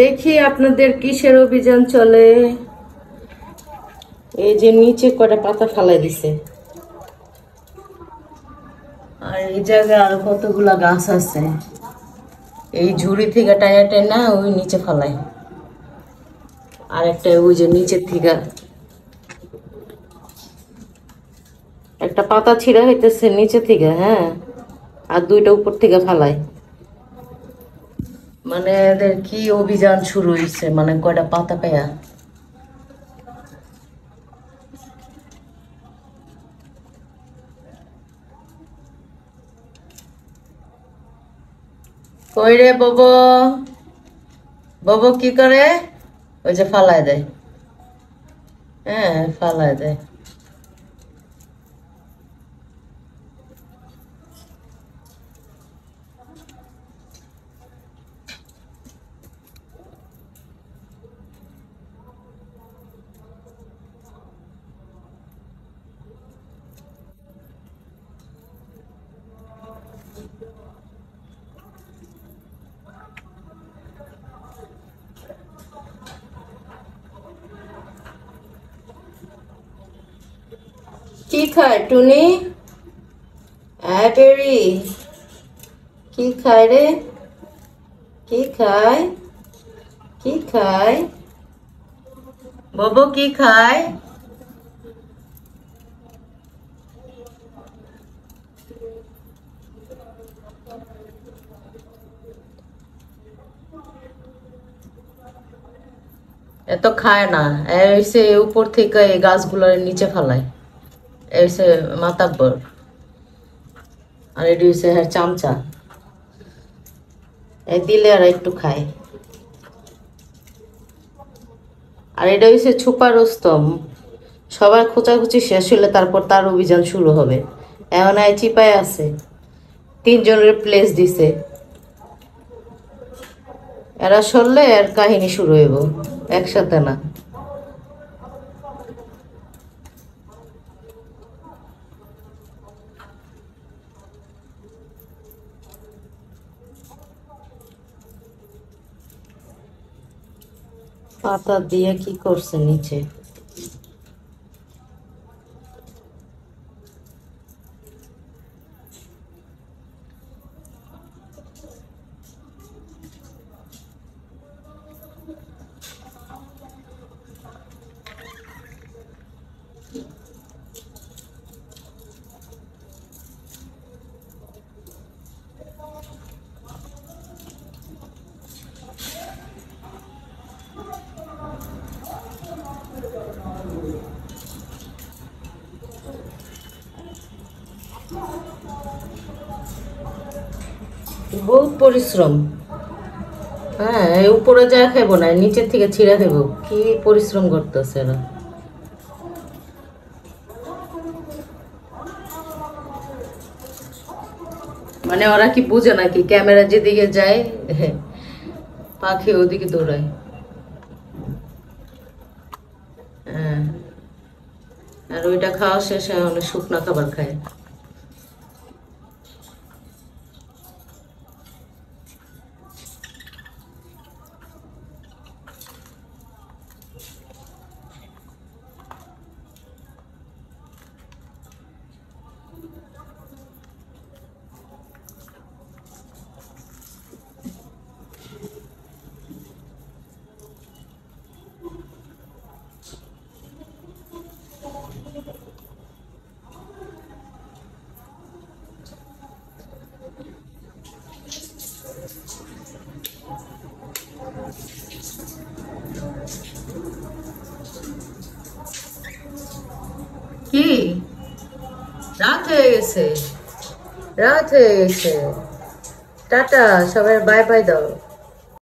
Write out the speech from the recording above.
দেখি আপনাদের কিসের অভিযান চলে। এই যে নিচে কটা পাতা ফালাই দিছে, আর এই জায়গায় আরো কতগুলা গাছ আছে। এই ঝুড়ি থেকে টায়া টেনা ওই নিচে ফালাই, আর একটা ওই যে নিচের থেকে একটা পাতা ছিঁড়া হইতেছে নিচে থেকে, হ্যাঁ, আর দুইটা উপর থেকে ফালাই। মানে এদের কি অভিযান শুরু হয়েছে, মানে কয়টা পাতা পায়া। কই রে বব, বব কি করে? ওই যে ফালাই দেয়, হ্যাঁ ফালাই দেয়। কি খায় টুনি? বেরি কি খায় রে? কি খায়? কি খায় বব? কি খায়? এত খায় না, এসে উপর থেকে এই গাছগুলোর নিচে ফেলায়। এসে মাতাব্বর, আর এটি হচ্ছে হ্যাঁ চামচা, এই দিলে আর একটু খায়। আর এটা হচ্ছে ছুপা রুস্তম, সবার খোঁচাখুচি শেষ হলে তারপর তার অভিযান শুরু হবে। এমন আয় চিপায় আছে, 3 জনের প্লেস দিছে, এরা সরলে এর কাহিনী শুরু হইব, একসাথে না। পাতা দিয়ে কি করছে নিচে? বহুত পরিশ্রম। হ্যাঁ, উপরে যা খাইবো না, নিচের থেকে ছিঁড়া খাইব। কি পরিশ্রম করতেছে এরা। মানে ওরা কি বুঝে নাকি ক্যামেরা যেদিকে যায় পাখি ওদিকে দৌড়ায়। হ্যাঁ, আর ওইটা খাওয়া শেষে অনেক শুকনা খাবার খায়। কি রাত হয়ে গেছে, রাত হয়ে গেছে। টাটা, সবাই বাই বাই দাও।